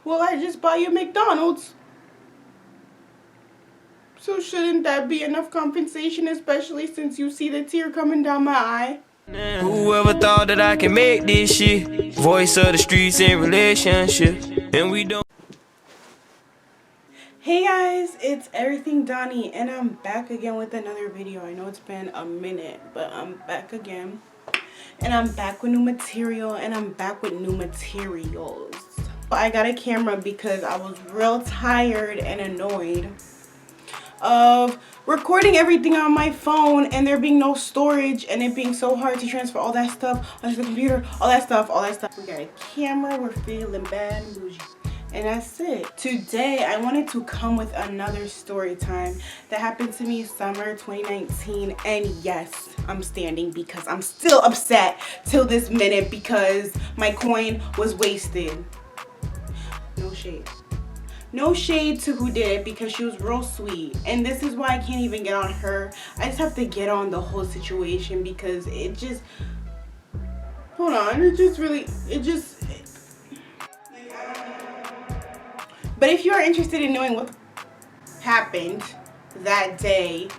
Well, I just buy you McDonald's. So shouldn't that be enough compensation, especially since you see the tear coming down my eye? Whoever thought that I can make this shit? Voice of the streets and relationships, and we don't. Hey guys, it's Everything Donnie, and I'm back again with another video. I know it's been a minute, but I'm back again. And I'm back with new material, and I'm back with new materials. I got a camera because I was real tired and annoyed of recording everything on my phone and there being no storage and it being so hard to transfer all that stuff onto the computer, all that stuff. We got a camera, we're feeling bad and bougie. And that's it. Today, I wanted to come with another story time that happened to me summer 2019. And yes, I'm standing because I'm still upset till this minute because my coin was wasted. No shade. No shade to who did it because she was real sweet. And this is why I can't even get on her. I just have to get on the whole situation because it just... Hold on. But if you are interested in knowing what happened that day,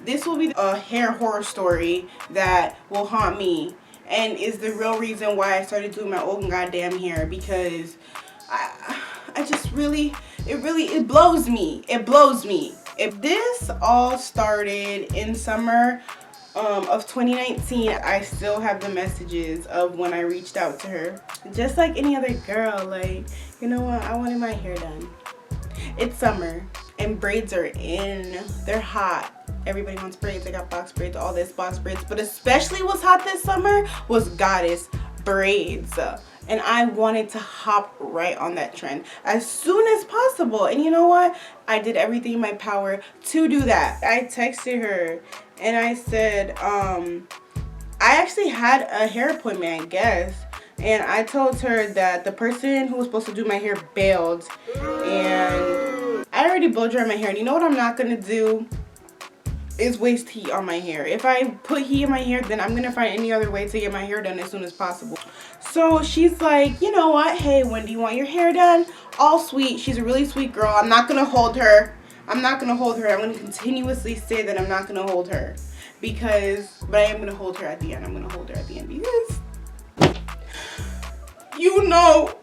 this will be a hair horror story that will haunt me and is the real reason why I started doing my own goddamn hair, because I just really, it blows me. It blows me. If this all started in summer of 2019, I still have the messages of when I reached out to her. Just like any other girl, like, you know what, I wanted my hair done. It's summer and braids are in. They're hot. Everybody wants braids. I got box braids, all this box braids. But especially what's hot this summer was goddess braids. And I wanted to hop right on that trend as soon as possible. And you know what? I did everything in my power to do that. I texted her and I said, I actually had a hair appointment, I guess. And I told her that the person who was supposed to do my hair bailed. And I already blow dried my hair. And you know what I'm not going to do? Is waste heat on my hair. If I put heat in my hair, then I'm gonna find any other way to get my hair done as soon as possible. So she's like, you know what, hey, when do you want your hair done? All sweet. She's a really sweet girl. I'm not gonna hold her. I'm gonna continuously say that I'm not gonna hold her but I am gonna hold her at the end. I'm gonna hold her at the end because you know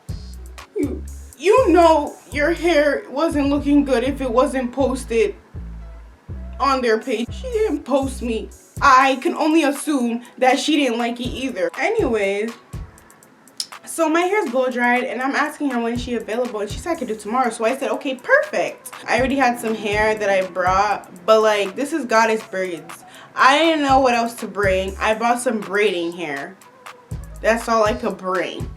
your hair wasn't looking good if it wasn't posted on their page. She didn't post me. I can only assume that she didn't like it either. Anyways, so my hair's blow dried and I'm asking her when she's available and she said I could do tomorrow. So I said, okay, perfect. I already had some hair that I brought, but like, this is goddess braids. I didn't know what else to bring. I brought some braiding hair. That's all I could bring.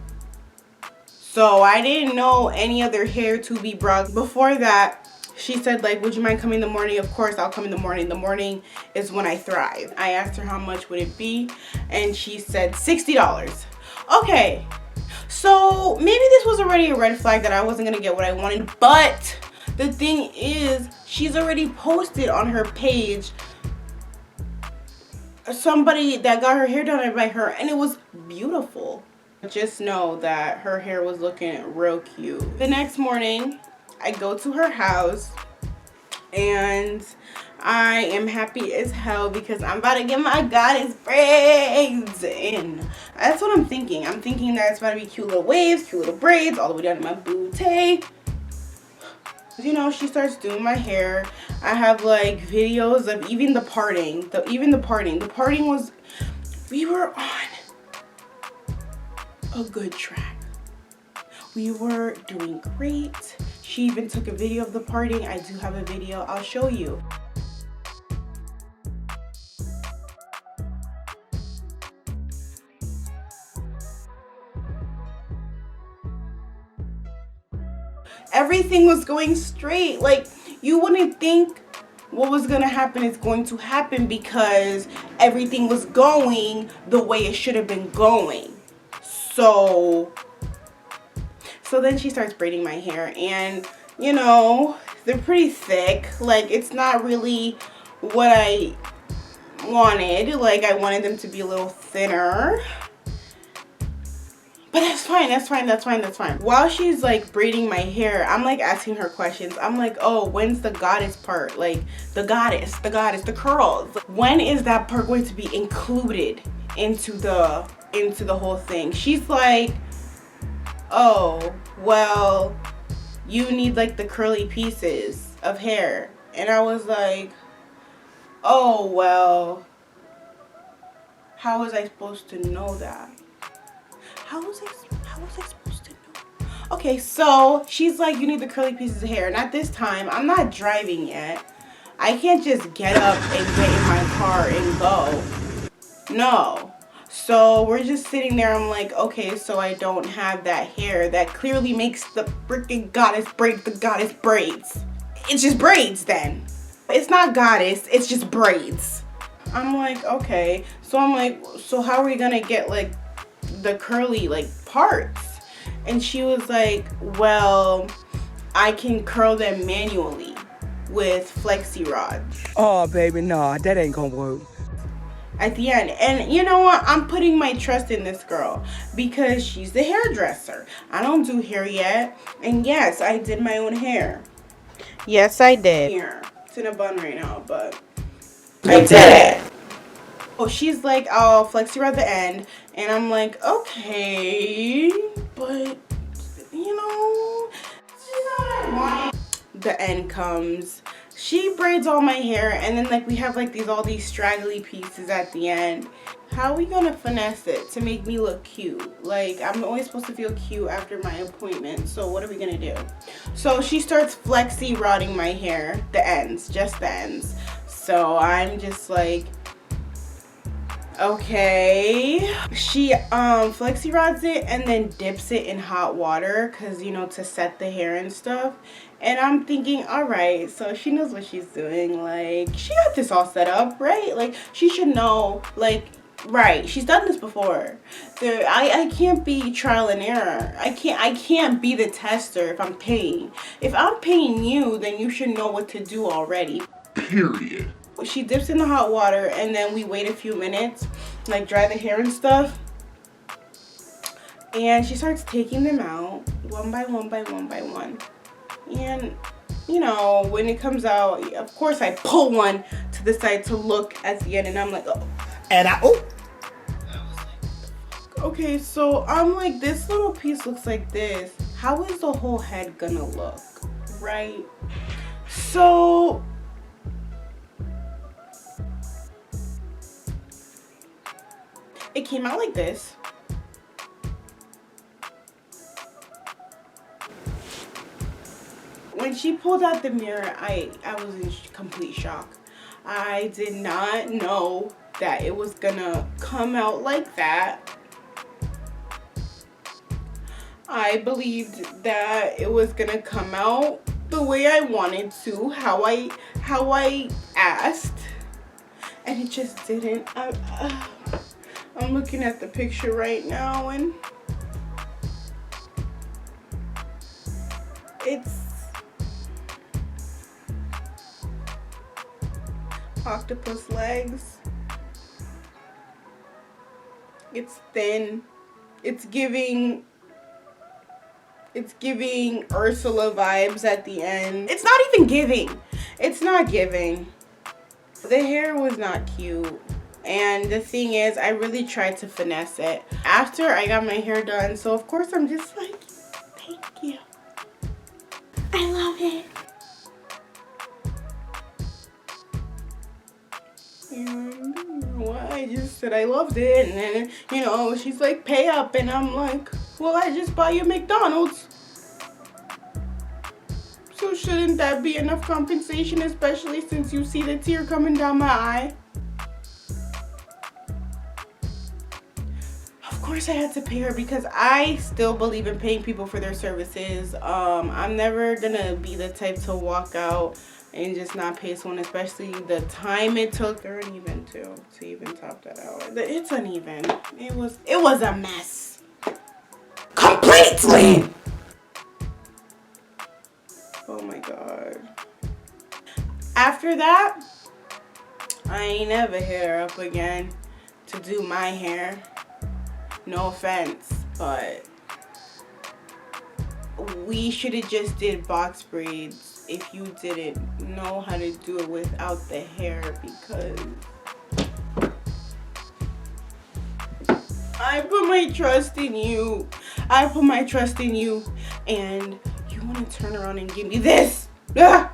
So I didn't know any other hair to be brought. Before that, she said, like, would you mind coming in the morning? Of course, I'll come in the morning. The morning is when I thrive. I asked her how much would it be, and she said $60. Okay, so maybe this was already a red flag that I wasn't going to get what I wanted. But the thing is, she's already posted on her page somebody that got her hair done by her, and it was beautiful. Just know that her hair was looking real cute. The next morning, I go to her house and I am happy as hell because I'm about to get my goddess braids in. That's what I'm thinking. I'm thinking that it's about to be cute little waves, cute little braids all the way down to my booty. You know, she starts doing my hair. I have like videos of even the parting. The parting was, we were on a good track. We were doing great. She even took a video of the parting. I do have a video. I'll show you. Everything was going straight. Like, you wouldn't think what was going to happen is going to happen because everything was going the way it should have been going. So then she starts braiding my hair and, you know, they're pretty thick. Like, it's not really what I wanted. Like, I wanted them to be a little thinner. But that's fine, that's fine, that's fine, that's fine. While she's like braiding my hair, I'm like asking her questions. I'm like, oh, when's the goddess part? Like the goddess, the curls. When is that part going to be included into the whole thing? She's like, oh, well, you need like the curly pieces of hair. And I was like, oh, well, how was I supposed to know that? How was I supposed to know? Okay, so she's like, you need the curly pieces of hair. And at this time, I'm not driving yet. I can't just get up and get in my car and go. No. So we're just sitting there. I'm like, okay, so I don't have that hair that clearly makes the freaking goddess braid the goddess braids. It's just braids then. It's not goddess, it's just braids. I'm like, okay. So I'm like, so how are we gonna get like the curly like parts? And she was like, well, I can curl them manually with flexi rods. Oh baby, nah, that ain't gonna work. At the end. And you know what, I'm putting my trust in this girl because she's the hairdresser. I don't do hair yet. And yes, I did my own hair. Yes, I did. Here, it's in a bun right now, but I did it. Oh, she's like, I'll flexi rod the end. And I'm like, okay, but, you know, this is not what I want. The end comes. She braids all my hair, and then, like, we have, like, all these straggly pieces at the end. How are we gonna finesse it to make me look cute? Like, I'm always supposed to feel cute after my appointment, so what are we gonna do? So she starts flexi rodding my hair, the ends, just the ends. So I'm just like, okay. She flexi rods it and then dips it in hot water because, you know, to set the hair and stuff. And I'm thinking, all right, so she knows what she's doing. Like, she got this all set up, right? Like, she should know, like, right, she's done this before. I can't be trial and error. I can't be the tester if I'm paying. If I'm paying you, then you should know what to do already. Period. She dips in the hot water and then we wait a few minutes, like dry the hair and stuff. And she starts taking them out one by one by one by one. And, you know, when it comes out, of course I pull one to the side to look at the end and I'm like, oh. And I was like, okay, so I'm like, this little piece looks like this. How is the whole head gonna look, right? So it came out like this. When she pulled out the mirror, I was in complete shock. I did not know that it was gonna come out like that. I believed that it was gonna come out the way I wanted to, how I asked, and it just didn't. I'm looking at the picture right now and it's octopus legs. It's thin. It's giving Ursula vibes at the end. It's not even giving. It's not giving. The hair was not cute. And the thing is, I really tried to finesse it. After I got my hair done, so of course I'm just like, thank you. I love it. And you know what? I just said I loved it. And then, you know, she's like, pay up. And I'm like, well, I just bought you McDonald's. So shouldn't that be enough compensation, especially since you see the tear coming down my eye? Of course I had to pay her because I still believe in paying people for their services. I'm never gonna be the type to walk out and just not pay someone, especially the time it took. They're uneven too, to even top that out. It's uneven. It was a mess. Completely! Oh my god. After that, I ain't never hit her up again to do my hair. No offense, but we should have just did box braids if you didn't know how to do it without the hair, because I put my trust in you. I put my trust in you, and you want to turn around and give me this? Ah!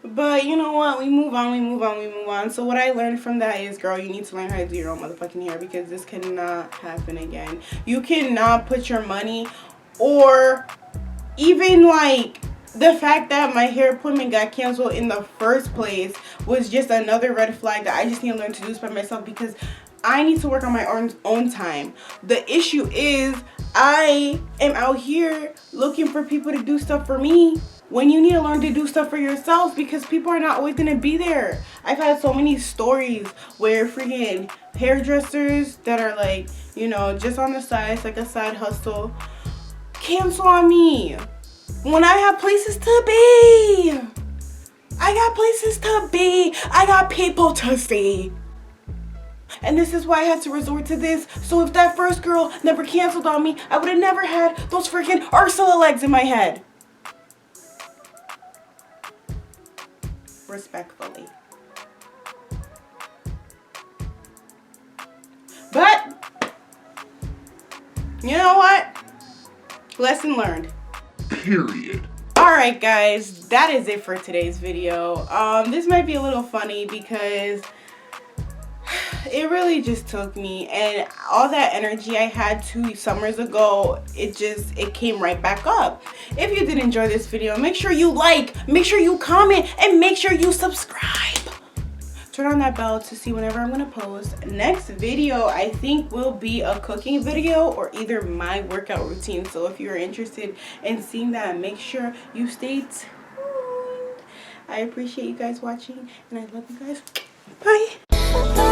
But you know what? We move on. So what I learned from that is, girl, you need to learn how to do your own motherfucking hair, because this cannot happen again. You cannot put your money, or even like the fact that my hair appointment got canceled in the first place was just another red flag that I just need to learn to do this by myself, because I need to work on my own time. The issue is I am out here looking for people to do stuff for me, when you need to learn to do stuff for yourself, because people are not always going to be there. I've had so many stories where freaking hairdressers that are like, you know, just on the side, it's like a side hustle, cancel on me when I have places to be. I got places to be. I got people to see. And this is why I had to resort to this. So if that first girl never canceled on me, I would have never had those freaking Ursula legs in my head. Respectfully. But you know what? Lesson learned. Period. Alright guys, that is it for today's video. This might be a little funny because it really just took me, and all that energy I had 2 summers ago, it came right back up. If you did enjoy this video, make sure you like, make sure you comment, and make sure you subscribe. Turn on that bell to see whenever I'm gonna post. Next video I think will be a cooking video or either my workout routine. So if you're interested in seeing that, make sure you stay tuned. I appreciate you guys watching, and I love you guys. Bye.